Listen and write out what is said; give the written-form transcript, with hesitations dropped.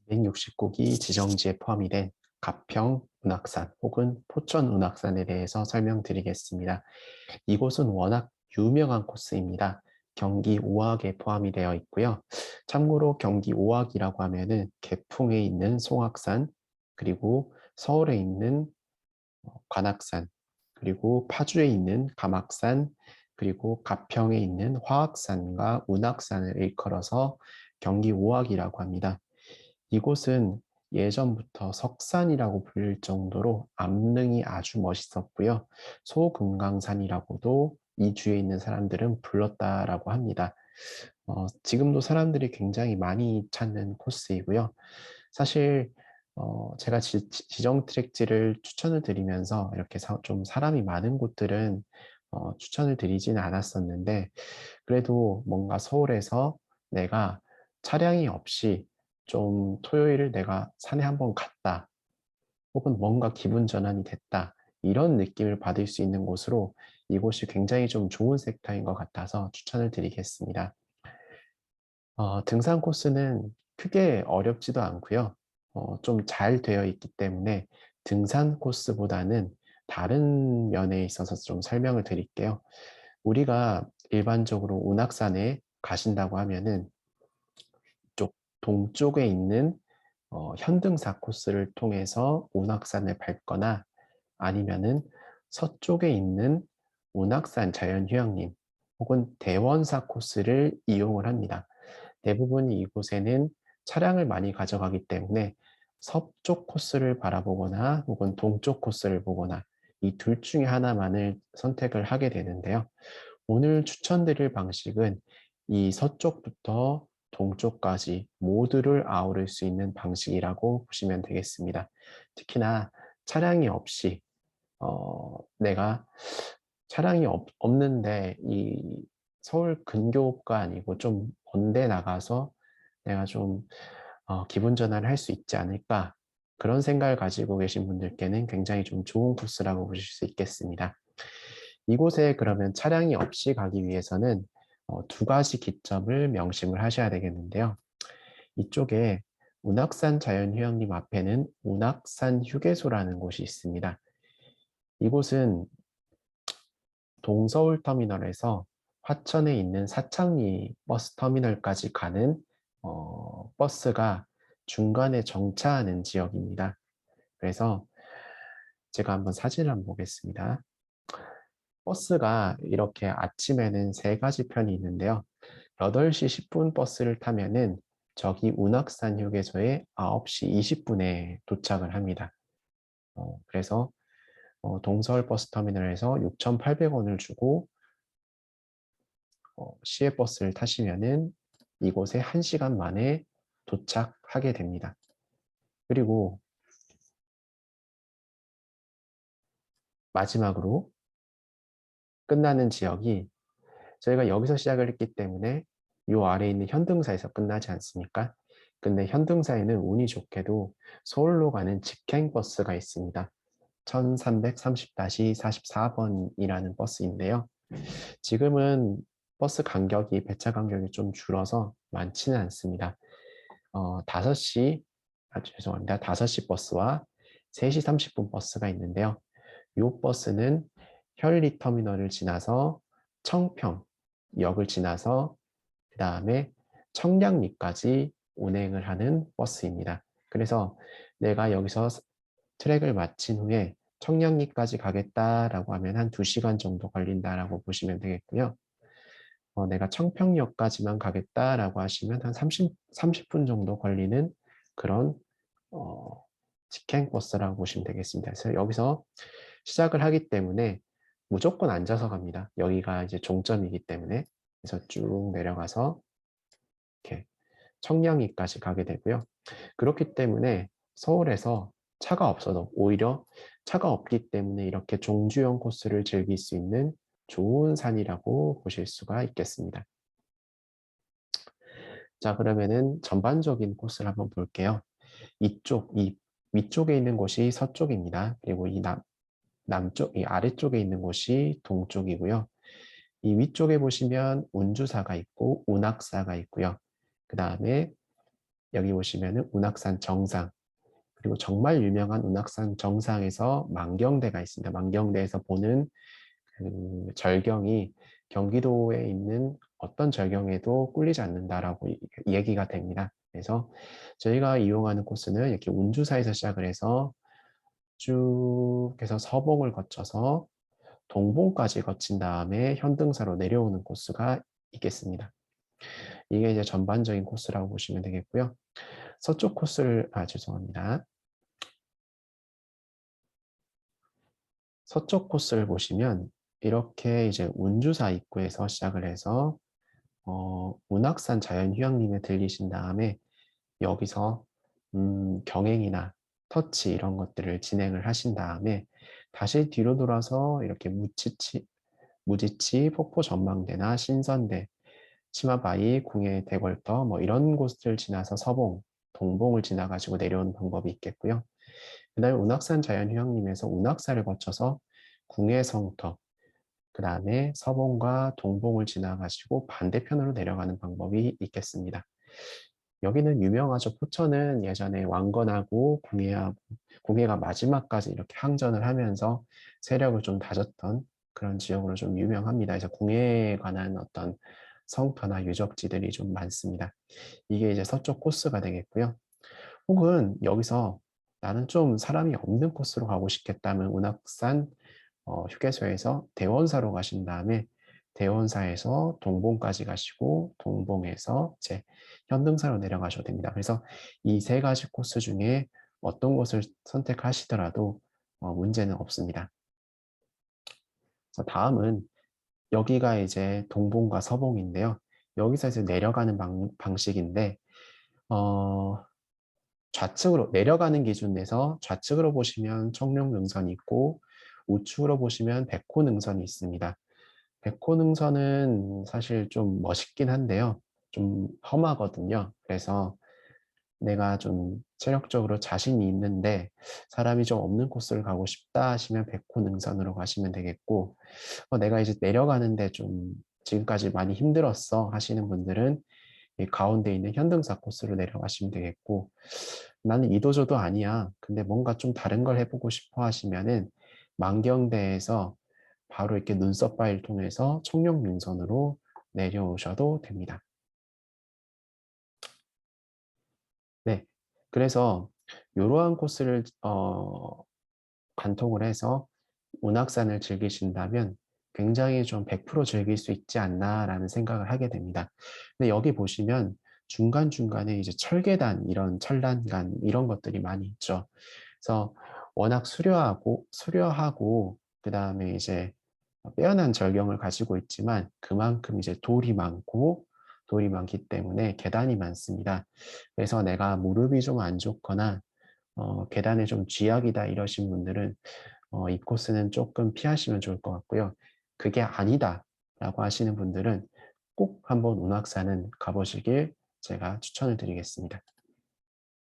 269기 지정지에 포함이 된 가평 운악산 혹은 포천 운악산에 대해서 설명드리겠습니다. 이곳은 워낙 유명한 코스입니다. 경기 오악에 포함이 되어 있고요. 참고로 경기 오악이라고 하면은 개풍에 있는 송악산, 그리고 서울에 있는 관악산, 그리고 파주에 있는 감악산, 그리고 가평에 있는 화악산과 운악산을 일컬어서 경기 오악이라고 합니다. 이곳은 예전부터 석산이라고 불릴 정도로 암릉이 아주 멋있었고요. 소금강산이라고도 이 주에 있는 사람들은 불렀다라고 합니다. 지금도 사람들이 굉장히 많이 찾는 코스이고요. 사실 제가 지정 트랙지를 추천을 드리면서 이렇게 좀 사람이 많은 곳들은 추천을 드리지는 않았었는데, 그래도 뭔가 서울에서 내가 차량이 없이 좀 토요일을 내가 산에 한번 갔다, 혹은 뭔가 기분 전환이 됐다, 이런 느낌을 받을 수 있는 곳으로 이곳이 굉장히 좀 좋은 섹터인 것 같아서 추천을 드리겠습니다. 등산 코스는 크게 어렵지도 않고요. 좀 잘 되어 있기 때문에 등산 코스보다는 다른 면에 있어서 좀 설명을 드릴게요. 우리가 일반적으로 운악산에 가신다고 하면은 이쪽 동쪽에 있는 현등사 코스를 통해서 운악산을 밟거나, 아니면은 서쪽에 있는 운악산 자연휴양림 혹은 대원사 코스를 이용을 합니다. 대부분 이곳에는 차량을 많이 가져가기 때문에 서쪽 코스를 바라보거나 혹은 동쪽 코스를 보거나 이 둘 중에 하나만을 선택을 하게 되는데요. 오늘 추천드릴 방식은 이 서쪽부터 동쪽까지 모두를 아우를 수 있는 방식이라고 보시면 되겠습니다. 특히나 차량이 없이 내가 차량이 없는데 이 서울 근교가 아니고 좀 먼데 나가서 내가 좀 기분 전환을 할 수 있지 않을까, 그런 생각을 가지고 계신 분들께는 굉장히 좀 좋은 코스라고 보실 수 있겠습니다. 이곳에 그러면 차량이 없이 가기 위해서는 두 가지 기점을 명심을 하셔야 되겠는데요. 이쪽에 운악산 자연휴양림 앞에는 운악산 휴게소라는 곳이 있습니다. 이곳은 동서울터미널에서 화천에 있는 사창리 버스터미널까지 가는 버스가 중간에 정차하는 지역입니다. 그래서 제가 한번 사진을 한번 보겠습니다. 버스가 이렇게 아침에는 세 가지 편이 있는데요. 8시 10분 버스를 타면은 저기 운악산 휴게소에 9시 20분에 도착을 합니다. 그래서 동서울 버스터미널에서 6,800원을 주고 시외버스를 타시면은 이곳에 1시간 만에 도착하게 됩니다. 그리고 마지막으로 끝나는 지역이, 저희가 여기서 시작을 했기 때문에 요 아래에 있는 현등사에서 끝나지 않습니까? 근데 현등사에는 운이 좋게도 서울로 가는 직행버스가 있습니다. 1330-44번이라는 버스인데요. 지금은 버스 간격이, 배차 간격이 좀 줄어서 많지는 않습니다. 5시, 죄송합니다. 5시 버스와 3시 30분 버스가 있는데요. 이 버스는 현리터미널을 지나서 청평역을 지나서 그 다음에 청량리까지 운행을 하는 버스입니다. 그래서 내가 여기서 트랙을 마친 후에 청량리까지 가겠다라고 하면 한 2시간 정도 걸린다라고 보시면 되겠고요. 내가 청평역까지만 가겠다라고 하시면 한 30분 정도 걸리는 그런 어, 직행 버스라고 보시면 되겠습니다. 그래서 여기서 시작을 하기 때문에 무조건 앉아서 갑니다. 여기가 이제 종점이기 때문에. 그래서 쭉 내려가서 이렇게 청량리까지 가게 되고요. 그렇기 때문에 서울에서 차가 없어도, 오히려 차가 없기 때문에 이렇게 종주형 코스를 즐길 수 있는 좋은 산이라고 보실 수가 있겠습니다. 자, 그러면은 전반적인 코스를 한번 볼게요. 이 위쪽에 있는 곳이 서쪽입니다. 그리고 이 남쪽, 이 아래쪽에 있는 곳이 동쪽이고요. 이 위쪽에 보시면 운주사가 있고 운악사가 있고요. 그 다음에 여기 보시면은 운악산 정상, 그리고 정말 유명한 운악산 정상에서 만경대가 있습니다. 만경대에서 보는 그 절경이 경기도에 있는 어떤 절경에도 꿀리지 않는다라고 얘기가 됩니다. 그래서 저희가 이용하는 코스는 이렇게 운주사에서 시작을 해서 쭉 해서 서봉을 거쳐서 동봉까지 거친 다음에 현등사로 내려오는 코스가 있겠습니다. 이게 이제 전반적인 코스라고 보시면 되겠고요. 서쪽 코스를, 죄송합니다. 서쪽 코스를 보시면 이렇게 이제 운주사 입구에서 시작을 해서 운악산 자연휴양림에 들리신 다음에 여기서 경행이나 터치 이런 것들을 진행을 하신 다음에 다시 뒤로 돌아서 이렇게 무지치 폭포 전망대나 신선대, 치마바위, 궁예, 대궐터 뭐 이런 곳을 지나서 서봉, 동봉을 지나가지고 내려오는 방법이 있겠고요. 그 다음에 운악산 자연휴양림에서 운악사를 거쳐서 궁예 성터, 그 다음에 서봉과 동봉을 지나가시고 반대편으로 내려가는 방법이 있겠습니다. 여기는 유명하죠. 포천은 예전에 왕건하고 궁예가 마지막까지 이렇게 항전을 하면서 세력을 좀 다졌던 그런 지역으로 좀 유명합니다. 그래서 궁예에 관한 어떤 성터나 유적지들이 좀 많습니다. 이게 이제 서쪽 코스가 되겠고요. 혹은 여기서 나는 좀 사람이 없는 코스로 가고 싶겠다면 운악산 휴게소에서 대원사로 가신 다음에 대원사에서 동봉까지 가시고 동봉에서 이제 현등사로 내려가셔도 됩니다. 그래서 이 세 가지 코스 중에 어떤 곳을 선택하시더라도 문제는 없습니다. 그래서 다음은 여기가 이제 동봉과 서봉인데요. 여기서 이제 내려가는 방식인데 좌측으로 내려가는 기준 내서 좌측으로 보시면 청룡능선이 있고 우측으로 보시면 백호능선이 있습니다. 백호능선은 사실 좀 멋있긴 한데요. 좀 험하거든요. 그래서 내가 좀 체력적으로 자신이 있는데 사람이 좀 없는 코스를 가고 싶다 하시면 백호능선으로 가시면 되겠고, 내가 이제 내려가는데 좀 지금까지 많이 힘들었어 하시는 분들은 이 가운데 있는 현등사 코스로 내려가시면 되겠고, 나는 이도저도 아니야, 근데 뭔가 좀 다른 걸 해보고 싶어 하시면은 만경대에서 바로 이렇게 눈썹 바위를 통해서 청룡능선으로 내려오셔도 됩니다. 네, 그래서 이러한 코스를 관통을 해서 운악산을 즐기신다면 굉장히 좀 100% 즐길 수 있지 않나라는 생각을 하게 됩니다. 근데 여기 보시면 중간중간에 이제 철계단, 이런 철단간 이런 것들이 많이 있죠. 그래서 워낙 수려하고 그 다음에 이제 빼어난 절경을 가지고 있지만 그만큼 이제 돌이 많기 때문에 계단이 많습니다. 그래서 내가 무릎이 좀 안 좋거나 계단에 좀 쥐약이다 이러신 분들은 이 코스는 조금 피하시면 좋을 것 같고요. 그게 아니다 라고 하시는 분들은 꼭 한번 운악산은 가보시길 제가 추천을 드리겠습니다.